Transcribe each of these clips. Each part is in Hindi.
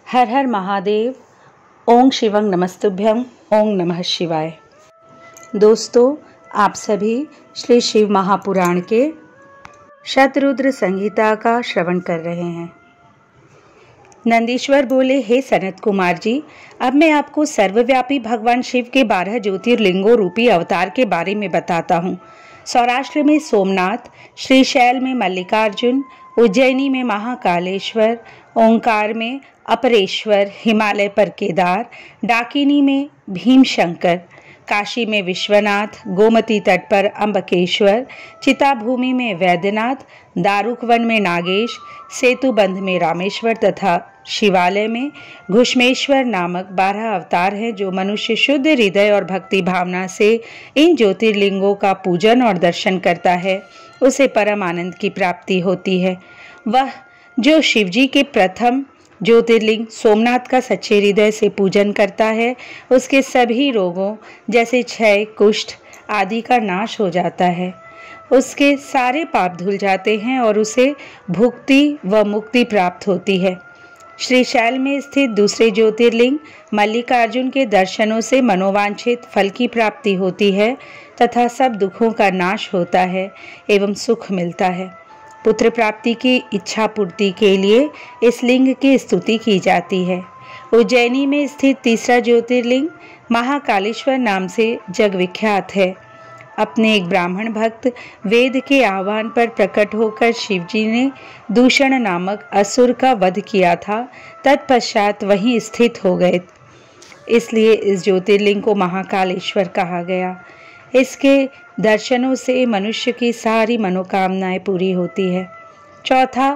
हर हर महादेव। ओम शिवं नमस्तुभ्यं। ओम नमः शिवाय। दोस्तों, आप सभी श्री शिव महापुराण के शतरुद्र संहिता का श्रवण कर रहे हैं। नंदीश्वर बोले, हे सनत कुमार जी, अब मैं आपको सर्वव्यापी भगवान शिव के 12 ज्योतिर्लिंगों रूपी अवतार के बारे में बताता हूँ। सौराष्ट्र में सोमनाथ, श्रीशैल में मल्लिकार्जुन, उज्जैनी में महाकालेश्वर, ओंकार में अपरेश्वर, हिमालय पर केदार, डाकिनी में भीमशंकर, काशी में विश्वनाथ, गोमती तट पर अम्बकेश्वर, चिताभूमि में वैद्यनाथ, दारुकवन में नागेश, सेतुबंध में रामेश्वर तथा शिवालय में घुष्मेश्वर नामक 12 अवतार हैं। जो मनुष्य शुद्ध हृदय और भक्ति भावना से इन ज्योतिर्लिंगों का पूजन और दर्शन करता है, उसे परम आनंद की प्राप्ति होती है। वह जो शिवजी के प्रथम ज्योतिर्लिंग सोमनाथ का सच्चे हृदय से पूजन करता है, उसके सभी रोगों जैसे क्षय, कुष्ठ आदि का नाश हो जाता है। उसके सारे पाप धुल जाते हैं और उसे भुक्ति व मुक्ति प्राप्त होती है। श्रीशैल में स्थित दूसरे ज्योतिर्लिंग मल्लिकार्जुन के दर्शनों से मनोवांछित फल की प्राप्ति होती है तथा सब दुखों का नाश होता है एवं सुख मिलता है। पुत्र प्राप्ति की इच्छा पूर्ति के लिए इस लिंग की स्तुति की जाती है। उज्जैनी में स्थित तीसरा ज्योतिर्लिंग महाकालेश्वर नाम से जग विख्यात है। अपने एक ब्राह्मण भक्त वेद के आह्वान पर प्रकट होकर शिवजी ने दूषण नामक असुर का वध किया था। तत्पश्चात वहीं स्थित हो गए, इसलिए इस ज्योतिर्लिंग को महाकालेश्वर कहा गया। इसके दर्शनों से मनुष्य की सारी मनोकामनाएं पूरी होती है। चौथा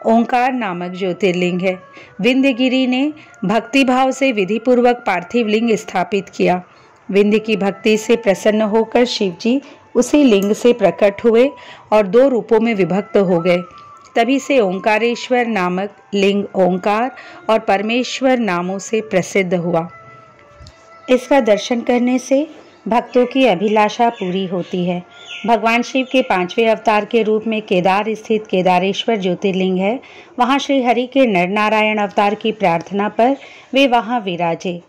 ओंकार नामक ज्योतिर्लिंग है। विंध्यगिरि ने भक्तिभाव से विधिपूर्वक पार्थिव लिंग स्थापित किया। विंध्य की भक्ति से प्रसन्न होकर शिवजी उसी लिंग से प्रकट हुए और 2 रूपों में विभक्त हो गए। तभी से ओंकारेश्वर नामक लिंग ओंकार और परमेश्वर नामों से प्रसिद्ध हुआ। इसका दर्शन करने से भक्तों की अभिलाषा पूरी होती है। भगवान शिव के 5वें अवतार के रूप में केदार स्थित केदारेश्वर ज्योतिर्लिंग है। वहाँ श्री हरि के नर नारायण अवतार की प्रार्थना पर वे वहाँ विराजे।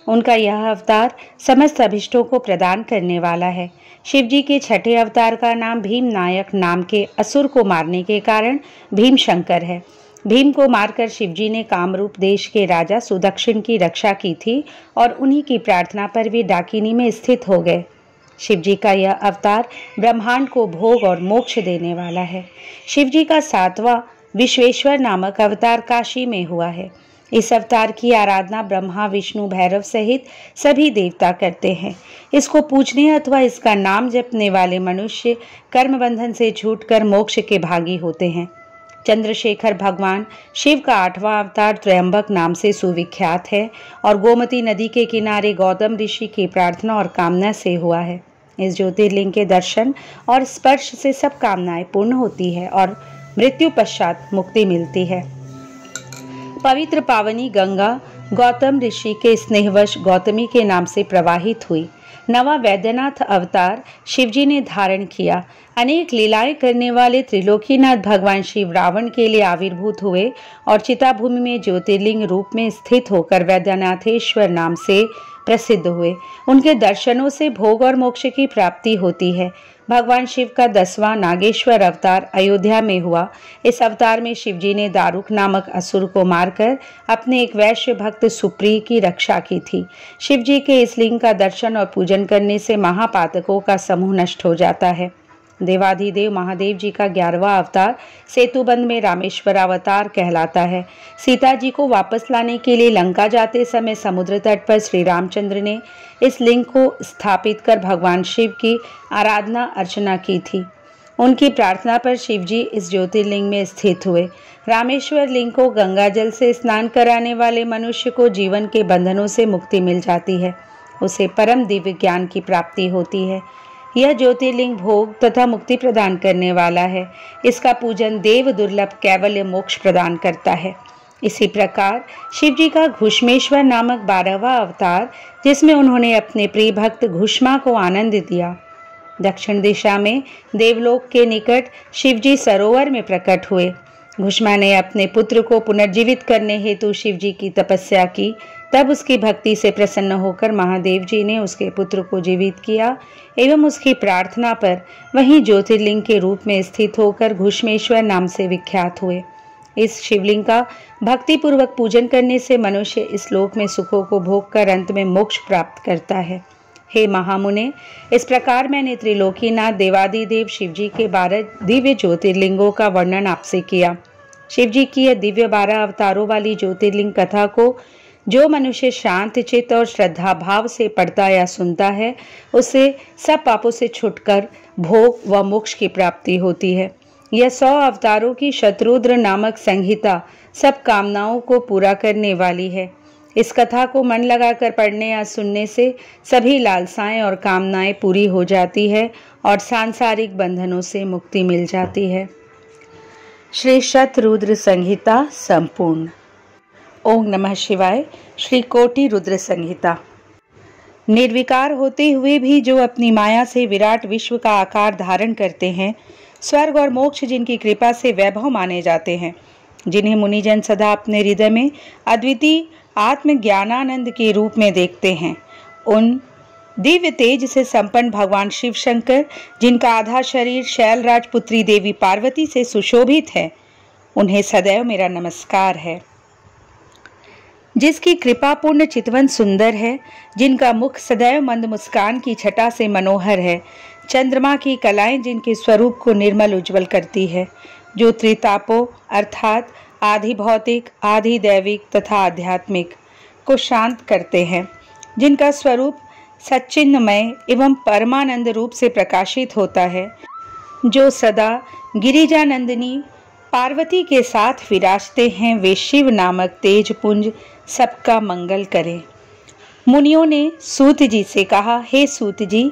उनका यह अवतार समस्त अभिष्टों को प्रदान करने वाला है। शिवजी के 6ठे अवतार का नाम भीम नायक नाम के असुर को मारने के कारण भीमशंकर है। भीम को मारकर शिवजी ने कामरूप देश के राजा सुदक्षिण की रक्षा की थी और उन्हीं की प्रार्थना पर वे डाकिनी में स्थित हो गए। शिवजी का यह अवतार ब्रह्मांड को भोग और मोक्ष देने वाला है। शिवजी का 7वां विश्वेश्वर नामक अवतार काशी में हुआ है। इस अवतार की आराधना ब्रह्मा, विष्णु, भैरव सहित सभी देवता करते हैं। इसको पूजने अथवा इसका नाम जपने वाले मनुष्य कर्म बंधन से छूटकर मोक्ष के भागी होते हैं। चंद्रशेखर भगवान शिव का 8वां अवतार त्रयंबक नाम से सुविख्यात है और गोमती नदी के किनारे गौतम ऋषि की प्रार्थना और कामना से हुआ है। इस ज्योतिर्लिंग के दर्शन और स्पर्श से सब कामनाएं पूर्ण होती है और मृत्यु पश्चात मुक्ति मिलती है। पवित्र पावनी गंगा गौतम ऋषि के स्नेहवश गौतमी के नाम से प्रवाहित हुई। 9वां वैद्यनाथ अवतार शिवजी ने धारण किया। अनेक लीलाएं करने वाले त्रिलोकीनाथ भगवान शिव रावण के लिए आविर्भूत हुए और चिताभूमि में ज्योतिर्लिंग रूप में स्थित होकर वैद्यनाथेश्वर नाम से प्रसिद्ध हुए। उनके दर्शनों से भोग और मोक्ष की प्राप्ति होती है। भगवान शिव का 10वां नागेश्वर अवतार अयोध्या में हुआ। इस अवतार में शिवजी ने दारुक नामक असुर को मारकर अपने एक वैश्य भक्त सुप्रिय की रक्षा की थी। शिवजी के इस लिंग का दर्शन और पूजन करने से महापातकों का समूह नष्ट हो जाता है। देवाधिदेव महादेव जी का 11वां अवतार सेतुबंध में रामेश्वर अवतार कहलाता है। सीता जी को वापस लाने के लिए लंका जाते समय समुद्र तट पर श्री रामचंद्र ने इस लिंग को स्थापित कर भगवान शिव की आराधना अर्चना की थी। उनकी प्रार्थना पर शिवजी इस ज्योतिर्लिंग में स्थित हुए। रामेश्वर लिंग को गंगा जल से स्नान कराने वाले मनुष्य को जीवन के बंधनों से मुक्ति मिल जाती है। उसे परम दिव्य ज्ञान की प्राप्ति होती है। यह ज्योतिर्लिंग भोग तथा मुक्ति प्रदान करने वाला है। इसका पूजन देव दुर्लभ कैवल्य मोक्ष प्रदान करता है। इसी प्रकार शिवजी का घुष्मेश्वर नामक 12वां अवतार, जिसमें उन्होंने अपने प्रिय भक्त घुष्मा को आनंद दिया। दक्षिण दिशा में देवलोक के निकट शिवजी सरोवर में प्रकट हुए। घुष्मा ने अपने पुत्र को पुनर्जीवित करने हेतु शिव जी की तपस्या की। तब उसकी भक्ति से प्रसन्न होकर महादेव जी ने उसके पुत्र को जीवित किया एवं उसकी प्रार्थना पर वहीं ज्योतिर्लिंग के रूप में स्थित होकर घुष्मेश्वर नाम से विख्यात हुए। इस शिवलिंग का भक्तिपूर्वक पूजन करने से मनुष्य इस लोक में सुखों को भोग कर अंत में मोक्ष प्राप्त करता है। हे महामुने, इस प्रकार मैंने त्रिलोकीनाथ देवादिदेव शिव जी के 12 दिव्य ज्योतिर्लिंगों का वर्णन आपसे किया। शिव जी की यह दिव्य 12 अवतारों वाली ज्योतिर्लिंग कथा को जो मनुष्य शांत चित्त और श्रद्धा भाव से पढ़ता या सुनता है, उसे सब पापों से छुटकर भोग व मोक्ष की प्राप्ति होती है। यह 100 अवतारों की शतरुद्र नामक संहिता सब कामनाओं को पूरा करने वाली है। इस कथा को मन लगाकर पढ़ने या सुनने से सभी लालसाएं और कामनाएं पूरी हो जाती है और सांसारिक बंधनों से मुक्ति मिल जाती है। श्री शतरुद्र संहिता संपूर्ण। ओम नमः शिवाय। श्री कोटि रुद्र संहिता। निर्विकार होते हुए भी जो अपनी माया से विराट विश्व का आकार धारण करते हैं, स्वर्ग और मोक्ष जिनकी कृपा से वैभव माने जाते हैं, जिन्हें मुनिजन सदा अपने हृदय में अद्वितीय आत्मज्ञानानंद के रूप में देखते हैं, उन दिव्य तेज से संपन्न भगवान शिव शंकर, जिनका आधा शरीर शैलराज पुत्री देवी पार्वती से सुशोभित है, उन्हें सदैव मेरा नमस्कार है। जिसकी कृपा पूर्ण चितवन सुंदर है, जिनका मुख सदैव मंद मुस्कान की छटा से मनोहर है, चंद्रमा की कलाएं जिनके स्वरूप को निर्मल उज्जवल करती है, जो त्रितापों अर्थात आधि भौतिक, आधि दैविक तथा आध्यात्मिक को शांत करते हैं, जिनका स्वरूप सच्चिन्मय एवं परमानंद रूप से प्रकाशित होता है, जो सदा गिरिजानंदिनी पार्वती के साथ विराजते हैं, वे शिव नामक तेज पुंज सबका मंगल करें। मुनियों ने सूत जी से कहा, हे सूत जी,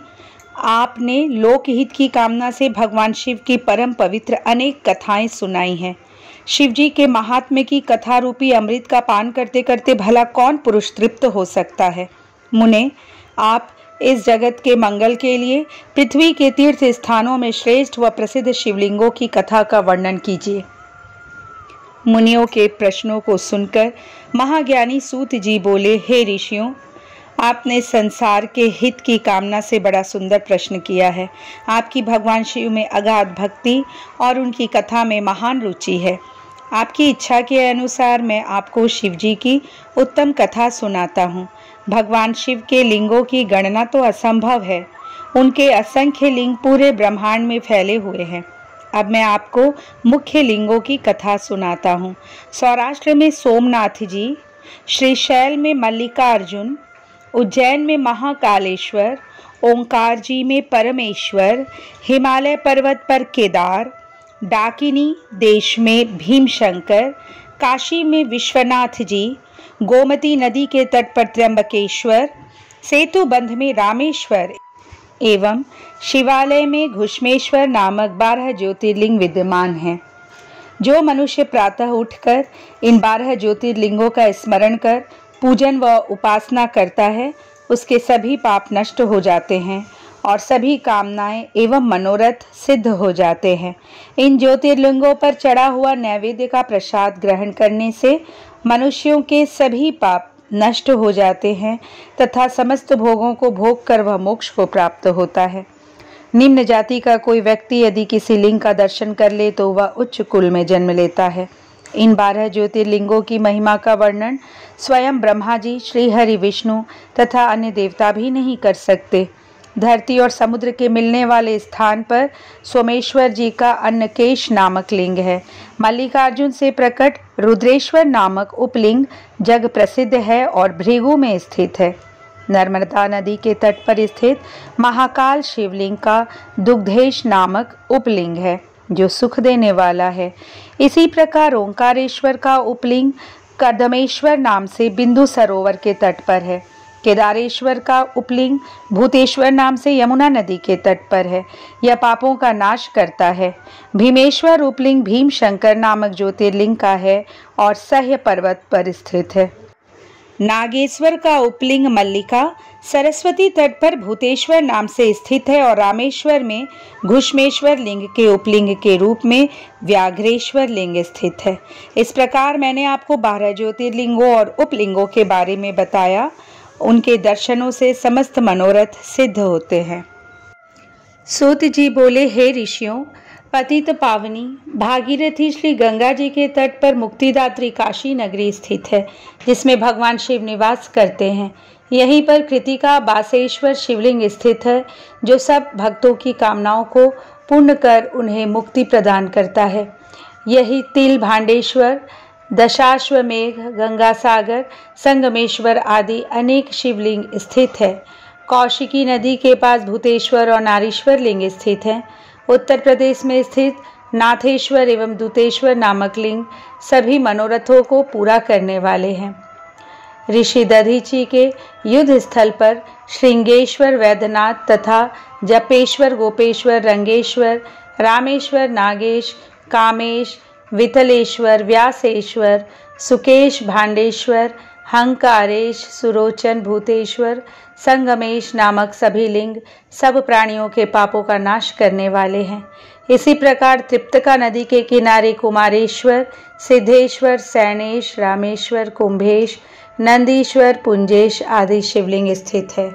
आपने लोकहित की कामना से भगवान शिव की परम पवित्र अनेक कथाएं सुनाई हैं। शिव जी के महात्म्य की कथा रूपी अमृत का पान करते करते भला कौन पुरुष तृप्त हो सकता है। मुने, आप इस जगत के मंगल के लिए पृथ्वी के तीर्थ स्थानों में श्रेष्ठ व प्रसिद्ध शिवलिंगों की कथा का वर्णन कीजिए। मुनियों के प्रश्नों को सुनकर महाज्ञानी सूत जी बोले, हे ऋषियों, आपने संसार के हित की कामना से बड़ा सुंदर प्रश्न किया है। आपकी भगवान शिव में अगाध भक्ति और उनकी कथा में महान रुचि है। आपकी इच्छा के अनुसार मैं आपको शिव जी की उत्तम कथा सुनाता हूँ। भगवान शिव के लिंगों की गणना तो असंभव है। उनके असंख्य लिंग पूरे ब्रह्मांड में फैले हुए हैं। अब मैं आपको मुख्य लिंगों की कथा सुनाता हूँ। सौराष्ट्र में सोमनाथ जी, श्रीशैल में मल्लिकार्जुन, उज्जैन में महाकालेश्वर, ओंकार जी में परमेश्वर, हिमालय पर्वत पर केदार, डाकिनी देश में भीमशंकर, काशी में विश्वनाथ जी, गोमती नदी के तट पर त्र्यंबकेश्वर, सेतुबंध में रामेश्वर एवं शिवालय में घुष्मेश्वर नामक 12 ज्योतिर्लिंग विद्यमान हैं। जो मनुष्य प्रातः उठकर इन 12 ज्योतिर्लिंगों का स्मरण कर पूजन व उपासना करता है, उसके सभी पाप नष्ट हो जाते हैं और सभी कामनाएं एवं मनोरथ सिद्ध हो जाते हैं। इन ज्योतिर्लिंगों पर चढ़ा हुआ नैवेद्य का प्रसाद ग्रहण करने से मनुष्यों के सभी पाप नष्ट हो जाते हैं तथा समस्त भोगों को भोग कर वह मोक्ष को प्राप्त होता है। निम्न जाति का कोई व्यक्ति यदि किसी लिंग का दर्शन कर ले तो वह उच्च कुल में जन्म लेता है। इन 12 ज्योतिर्लिंगों की महिमा का वर्णन स्वयं ब्रह्मा जी, श्री हरि विष्णु तथा अन्य देवता भी नहीं कर सकते। धरती और समुद्र के मिलने वाले स्थान पर सोमेश्वर जी का अन्नकेश नामक लिंग है। मल्लिकार्जुन से प्रकट रुद्रेश्वर नामक उपलिंग जग प्रसिद्ध है और भृगु में स्थित है। नर्मदा नदी के तट पर स्थित महाकाल शिवलिंग का दुग्धेश नामक उपलिंग है, जो सुख देने वाला है। इसी प्रकार ओंकारेश्वर का उपलिंग कदमेश्वर नाम से बिंदु सरोवर के तट पर है। केदारेश्वर का उपलिंग भूतेश्वर नाम से यमुना नदी के तट पर है। यह पापों का नाश करता है। भीमेश्वर उपलिंग भीमशंकर नामक ज्योतिर्लिंग का है और सह्य पर्वत पर स्थित है। नागेश्वर का उपलिंग मल्लिका सरस्वती तट पर भूतेश्वर नाम से स्थित है और रामेश्वर में घुष्मेश्वर लिंग के उपलिंग के रूप में व्याघ्रेश्वर लिंग स्थित है। इस प्रकार मैंने आपको 12 ज्योतिर्लिंगों और उपलिंगों के बारे में बताया। उनके दर्शनों से समस्त मनोरथ सिद्ध होते हैं। सूत जी बोले, हे ऋषियों, पतित पावनी भागीरथी श्री गंगा जी के तट पर मुक्तिदात्री काशी नगरी स्थित है, जिसमें भगवान शिव निवास करते हैं। यहीं पर कृतिका बासेश्वर शिवलिंग स्थित है, जो सब भक्तों की कामनाओं को पूर्ण कर उन्हें मुक्ति प्रदान करता है। यही तिल भांडेश्वर, दशाश्वमेघ, गंगा सागर, संगमेश्वर आदि अनेक शिवलिंग स्थित है। कौशिकी नदी के पास भूतेश्वर और नारीश्वर लिंग स्थित हैं। उत्तर प्रदेश में स्थित नाथेश्वर एवं दूतेश्वर नामक लिंग सभी मनोरथों को पूरा करने वाले हैं। ऋषि दधीची के युद्ध स्थल पर श्रृंगेश्वर, वैद्यनाथ तथा जपेश्वर, गोपेश्वर, रंगेश्वर, रामेश्वर, नागेश, कामेश, वितलेश्वर, व्यासेश्वर, सुकेश, भांडेश्वर, हंकारेश, सुरोचन, भूतेश्वर, संगमेश नामक सभी लिंग सब प्राणियों के पापों का नाश करने वाले हैं। इसी प्रकार तृप्तका नदी के किनारे कुमारेश्वर, सिद्धेश्वर, सैनेश, रामेश्वर, कुंभेश, नंदीश्वर, पुंजेश आदि शिवलिंग स्थित है।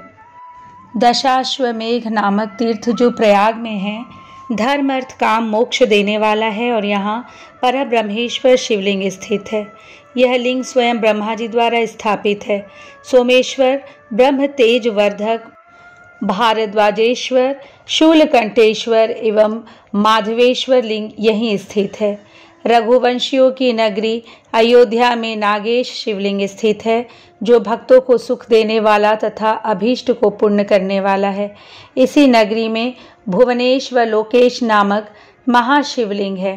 दशाश्वमेघ नामक तीर्थ जो प्रयाग में है, धर्म अर्थ काम मोक्ष देने वाला है और यहाँ परब्रह्मेश्वर शिवलिंग स्थित है। यह लिंग स्वयं ब्रह्मा जी द्वारा स्थापित है। सोमेश्वर, ब्रह्म तेज वर्धक, भारद्वाजेश्वर, शूलकंठेश्वर एवं माधवेश्वर लिंग यहीं स्थित है। रघुवंशियों की नगरी अयोध्या में नागेश शिवलिंग स्थित है, जो भक्तों को सुख देने वाला तथा अभीष्ट को पूर्ण करने वाला है। इसी नगरी में भुवनेश व लोकेश नामक महाशिवलिंग है।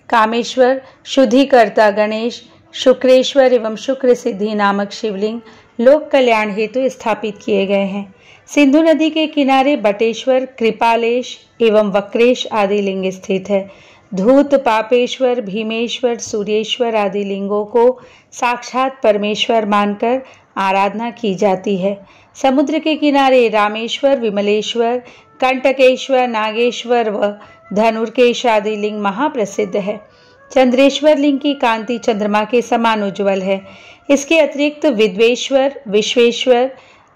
कामेश्वर, शुद्धिकर्ता गणेश, शुक्रेश्वर एवं शुक्र सिद्धि नामक शिवलिंग लोक कल्याण हेतु स्थापित किए गए हैं। सिंधु नदी के किनारे बटेश्वर, कृपालेश एवं वक्रेश आदि लिंग स्थित है। धूत, पापेश्वर, भीमेश्वर, सूर्येश्वर आदि लिंगों को साक्षात परमेश्वर मानकर आराधना की जाती है। समुद्र के किनारे रामेश्वर, विमलेश्वर, कंटकेश्वर, नागेश्वर व धनुर्केश आदि लिंग महाप्रसिद्ध है। चंद्रेश्वर लिंग की कांति चंद्रमा के समान उज्ज्वल है। इसके अतिरिक्त विद्वेश्वर, विश्वेश्वर,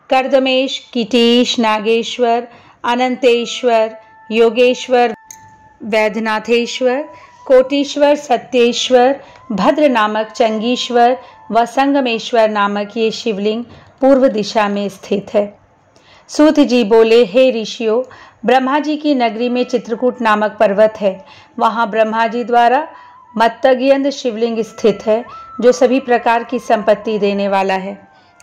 कर्दमेश, कीटीश, नागेश्वर, अनंतेश्वर, योगेश्वर, वैद्यनाथेश्वर, कोटीश्वर, सत्येश्वर, भद्र नामक चंगीश्वर व संगमेश्वर नामक ये शिवलिंग पूर्व दिशा में स्थित है। सूत जी बोले, हे ऋषियों, ब्रह्मा जी की नगरी में चित्रकूट नामक पर्वत है। वहाँ ब्रह्मा जी द्वारा मत्तज्ञ शिवलिंग स्थित है, जो सभी प्रकार की संपत्ति देने वाला है।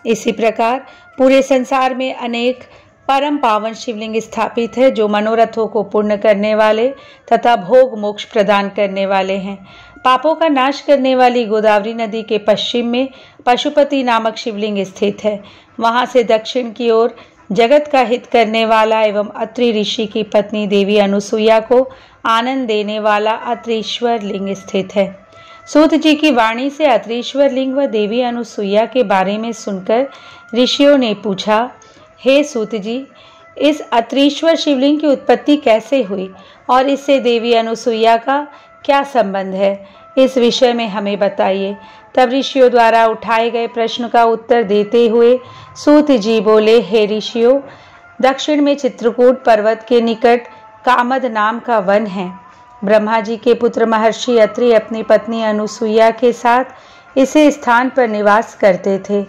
इसी प्रकार पूरे संसार में अनेक परम पावन शिवलिंग स्थापित है, जो मनोरथों को पूर्ण करने वाले तथा भोग मोक्ष प्रदान करने वाले हैं। पापों का नाश करने वाली गोदावरी नदी के पश्चिम में पशुपति नामक शिवलिंग स्थित है। वहां से दक्षिण की ओर जगत का हित करने वाला एवं अत्रि ऋषि की पत्नी देवी अनुसुईया को आनंद देने वाला अत्रीश्वर लिंग स्थित है। सूत जी की वाणी से अत्रीश्वर लिंग व देवी अनुसुईया के बारे में सुनकर ऋषियों ने पूछा, हे सूत जी, इस अत्रीश्वर शिवलिंग की उत्पत्ति कैसे हुई और इससे देवी अनुसुईया का क्या संबंध है? इस विषय में हमें बताइए। तब ऋषियों द्वारा उठाए गए प्रश्न का उत्तर देते हुए सूत जी बोले, हे ऋषियों, दक्षिण में चित्रकूट पर्वत के निकट कामद नाम का वन है। ब्रह्मा जी के पुत्र महर्षि अत्रि अपनी पत्नी अनुसुईया के साथ इसी स्थान पर निवास करते थे।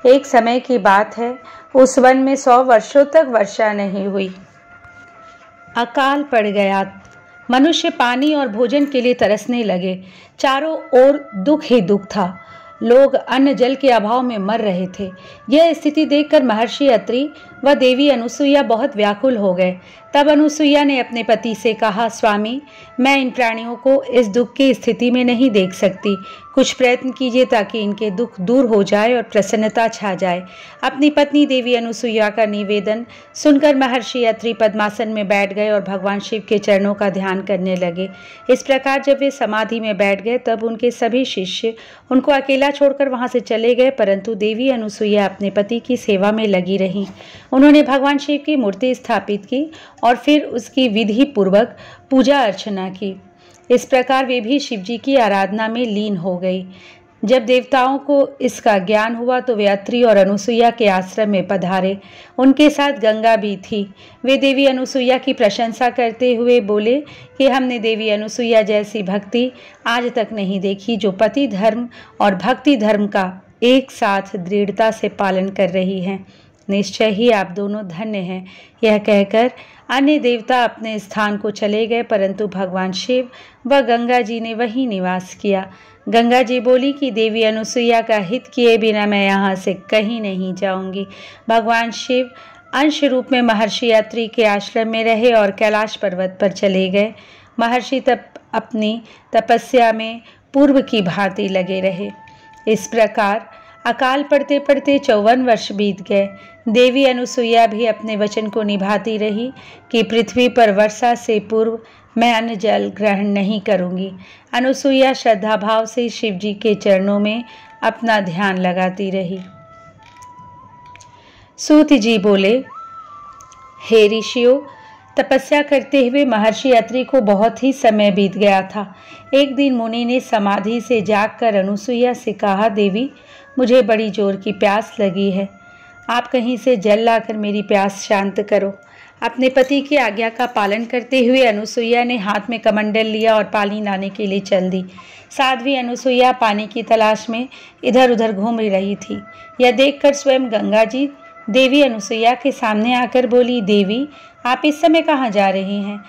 एक समय की बात है, उस वन में 100 वर्षों तक वर्षा नहीं हुई। अकाल पड़ गया। मनुष्य पानी और भोजन के लिए तरसने लगे। चारों ओर दुख ही दुख था। लोग अन्न जल के अभाव में मर रहे थे। यह स्थिति देखकर महर्षि अत्रि वह देवी अनुसुईया बहुत व्याकुल हो गए। तब अनुसुईया ने अपने पति से कहा, स्वामी, मैं इन प्राणियों को इस दुख की स्थिति में नहीं देख सकती। कुछ प्रयत्न कीजिए ताकि इनके दुख दूर हो जाए और प्रसन्नता छा जाए। अपनी पत्नी देवी अनुसुईया का निवेदन सुनकर महर्षि अत्रि पद्मासन में बैठ गए और भगवान शिव के चरणों का ध्यान करने लगे। इस प्रकार जब वे समाधि में बैठ गए तब उनके सभी शिष्य उनको अकेला छोड़कर वहां से चले गए, परंतु देवी अनुसुईया अपने पति की सेवा में लगी रहीं। उन्होंने भगवान शिव की मूर्ति स्थापित की और फिर उसकी विधि पूर्वक पूजा अर्चना की। इस प्रकार वे भी शिव जी की आराधना में लीन हो गई। जब देवताओं को इसका ज्ञान हुआ तो वे अत्रि और अनुसुईया के आश्रम में पधारे। उनके साथ गंगा भी थी। वे देवी अनुसुईया की प्रशंसा करते हुए बोले कि हमने देवी अनुसुईया जैसी भक्ति आज तक नहीं देखी, जो पति धर्म और भक्ति धर्म का एक साथ दृढ़ता से पालन कर रही हैं। निश्चय ही आप दोनों धन्य हैं। यह कहकर अन्य देवता अपने स्थान को चले गए, परंतु भगवान शिव व गंगा जी ने वहीं निवास किया। गंगा जी बोली कि देवी अनुसुईया का हित किए बिना मैं यहाँ से कहीं नहीं जाऊंगी। भगवान शिव अंश रूप में महर्षि अत्रि के आश्रम में रहे और कैलाश पर्वत पर चले गए। महर्षि अपनी तपस्या में पूर्व की भांति लगे रहे। इस प्रकार अकाल पड़ते पड़ते 54 वर्ष बीत गए। देवी अनुसुईया भी अपने वचन को निभाती रही कि पृथ्वी पर वर्षा से पूर्व मैं अन्न जल ग्रहण नहीं करूंगी। अनुसुईया श्रद्धा भाव से शिव जी के चरणों में अपना ध्यान लगाती रही। सूत जी बोले, हे ऋषियों, तपस्या करते हुए महर्षि अत्रि को बहुत ही समय बीत गया था। एक दिन मुनि ने समाधि से जागकर अनुसुईया से कहा, देवी, मुझे बड़ी जोर की प्यास लगी है। आप कहीं से जल लाकर मेरी प्यास शांत करो। अपने पति की आज्ञा का पालन करते हुए अनुसुईया ने हाथ में कमंडल लिया और पानी लाने के लिए चल दी। साध्वी अनुसुईया पानी की तलाश में इधर उधर घूम रही थी। यह देखकर स्वयं गंगा जी देवी अनुसुईया के सामने आकर बोली, देवी, आप इस समय कहाँ जा रही हैं?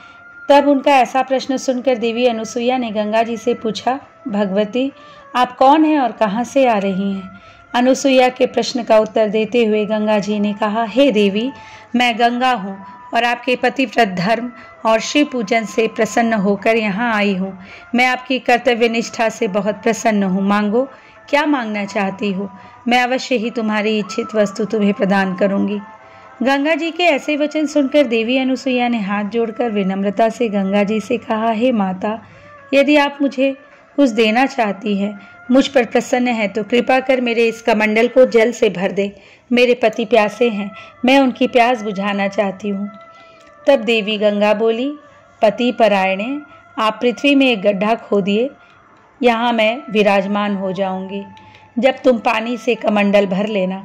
तब उनका ऐसा प्रश्न सुनकर देवी अनुसुईया ने गंगा जी से पूछा, भगवती, आप कौन हैं और कहाँ से आ रही हैं? अनुसुईया के प्रश्न का उत्तर देते हुए गंगा जी ने कहा, हे देवी, मैं गंगा हूँ और आपके पतिव्रत धर्म और शिव पूजन से प्रसन्न होकर यहाँ आई हूँ। मैं आपकी कर्तव्य निष्ठा से बहुत प्रसन्न हूँ। मांगो, क्या मांगना चाहती हो? मैं अवश्य ही तुम्हारी इच्छित वस्तु तुम्हें प्रदान करूँगी। गंगा जी के ऐसे वचन सुनकर देवी अनुसुईया ने हाथ जोड़कर विनम्रता से गंगा जी से कहा, हे माता, यदि आप मुझे कुछ देना चाहती हैं, मुझ पर प्रसन्न है तो कृपा कर मेरे इस कमंडल को जल से भर दे। मेरे पति प्यासे हैं, मैं उनकी प्यास बुझाना चाहती हूँ। तब देवी गंगा बोली, पति परायणे, आप पृथ्वी में एक गड्ढा खोदिए, यहाँ मैं विराजमान हो जाऊंगी। जब तुम पानी से कमंडल भर लेना।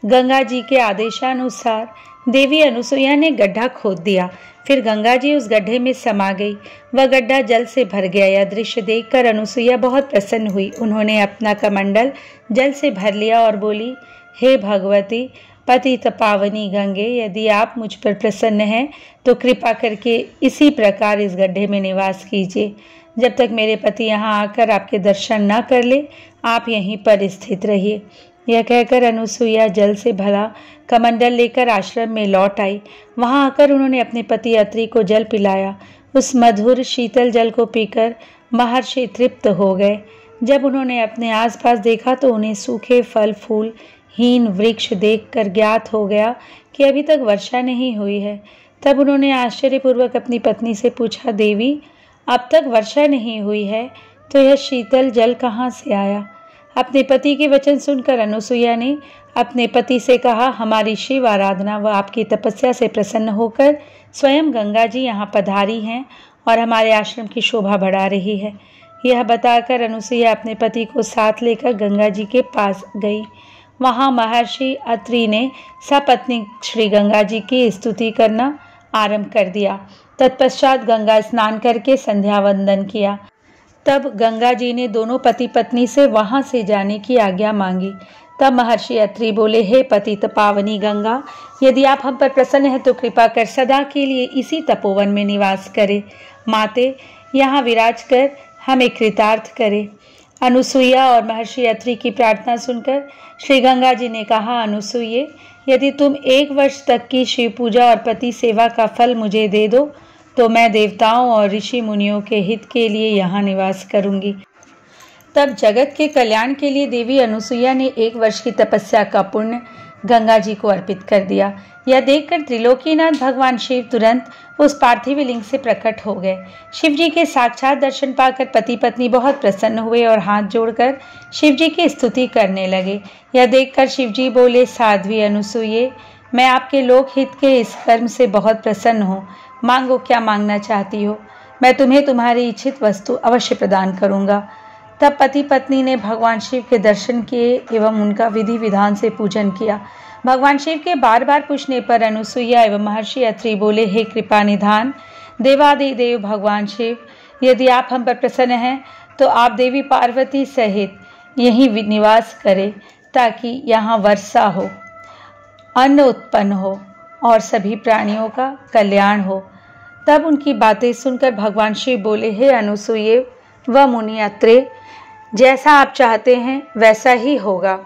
गंगा जी के आदेशानुसार देवी अनुसुईया ने गड्ढा खोद दिया। फिर गंगा जी उस गड्ढे में समा गई। वह गड्ढा जल से भर गया। यह दृश्य देखकर अनुसुईया बहुत प्रसन्न हुई। उन्होंने अपना कमंडल जल से भर लिया और बोली, हे भगवती, पतित पावनी गंगे, यदि आप मुझ पर प्रसन्न हैं तो कृपा करके इसी प्रकार इस गड्ढे में निवास कीजिए। जब तक मेरे पति यहाँ आकर आपके दर्शन न कर ले, आप यहीं पर स्थित रहिए। यह कहकर अनुसुईया जल से भरा कमंडल लेकर आश्रम में लौट आई। वहां आकर उन्होंने अपने पति अत्रि को जल पिलाया। उस मधुर शीतल जल को पीकर महर्षि तृप्त हो गए। जब उन्होंने अपने आसपास देखा तो उन्हें सूखे फल फूल हीन वृक्ष देखकर ज्ञात हो गया कि अभी तक वर्षा नहीं हुई है। तब उन्होंने आश्चर्यपूर्वक अपनी पत्नी से पूछा, देवी, अब तक वर्षा नहीं हुई है तो यह शीतल जल कहाँ से आया? अपने पति के वचन सुनकर अनुसुईया ने अपने पति से कहा, हमारी शिव आराधना व आपकी तपस्या से प्रसन्न होकर स्वयं गंगा जी यहाँ पधारी हैं और हमारे आश्रम की शोभा बढ़ा रही है। यह बताकर अनुसुईया अपने पति को साथ लेकर गंगा जी के पास गई। वहाँ महर्षि अत्रि ने सपत्नी श्री गंगा जी की स्तुति करना आरंभ कर दिया। तत्पश्चात गंगा स्नान करके संध्या वंदन किया। तब गंगा जी ने दोनों पति पत्नी से वहां से जाने की आज्ञा मांगी। तब महर्षि अत्रि बोले, हे पतित पावनी गंगा, यदि आप हम पर प्रसन्न हैं तो कृपा कर सदा के लिए इसी तपोवन में निवास करें। माते, यहाँ विराज कर हमें कृतार्थ करे। अनुसुईया और महर्षि अत्रि की प्रार्थना सुनकर श्री गंगा जी ने कहा, अनुसुईये, यदि तुम 1 वर्ष तक की शिव पूजा और पति सेवा का फल मुझे दे दो तो मैं देवताओं और ऋषि मुनियों के हित के लिए यहाँ निवास करूंगी। तब जगत के कल्याण के लिए देवी अनुसुईया ने 1 वर्ष की तपस्या का पुण्य गंगा जी को अर्पित कर दिया। यह देखकर त्रिलोकीनाथ भगवान शिव तुरंत उस पार्थिव लिंग से प्रकट हो गए। शिव जी के साक्षात दर्शन पाकर पति पत्नी बहुत प्रसन्न हुए और हाथ जोड़कर शिव जी की स्तुति करने लगे। यह देखकर शिव जी बोले, साध्वी अनुसुईये, मैं आपके लोकहित के इस कर्म से बहुत प्रसन्न हूँ। मांगो, क्या मांगना चाहती हो, मैं तुम्हें तुम्हारी इच्छित वस्तु अवश्य प्रदान करूँगा। तब पति पत्नी ने भगवान शिव के दर्शन किए एवं उनका विधि विधान से पूजन किया। भगवान शिव के बार बार पूछने पर अनुसुईया एवं महर्षि अत्रि बोले, हे कृपा निधान देवादिदेव भगवान शिव, यदि आप हम पर प्रसन्न हैं तो आप देवी पार्वती सहित यहीं निवास करें ताकि यहाँ वर्षा हो, अन्न उत्पन्न हो और सभी प्राणियों का कल्याण हो। तब उनकी बातें सुनकर भगवान शिव बोले, हे अनुसुईये व मुनि अत्रे, जैसा आप चाहते हैं वैसा ही होगा।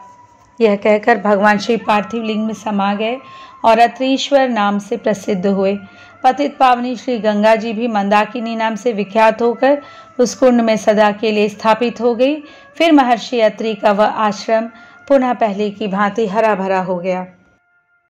यह कहकर भगवान शिव पार्थिव लिंग में समा गए और अत्रीश्वर नाम से प्रसिद्ध हुए। पतित पावनी श्री गंगा जी भी मंदाकिनी नाम से विख्यात होकर उस कुंड में सदा के लिए स्थापित हो गई। फिर महर्षि अत्रि का वह आश्रम पुनः पहले की भांति हरा भरा हो गया।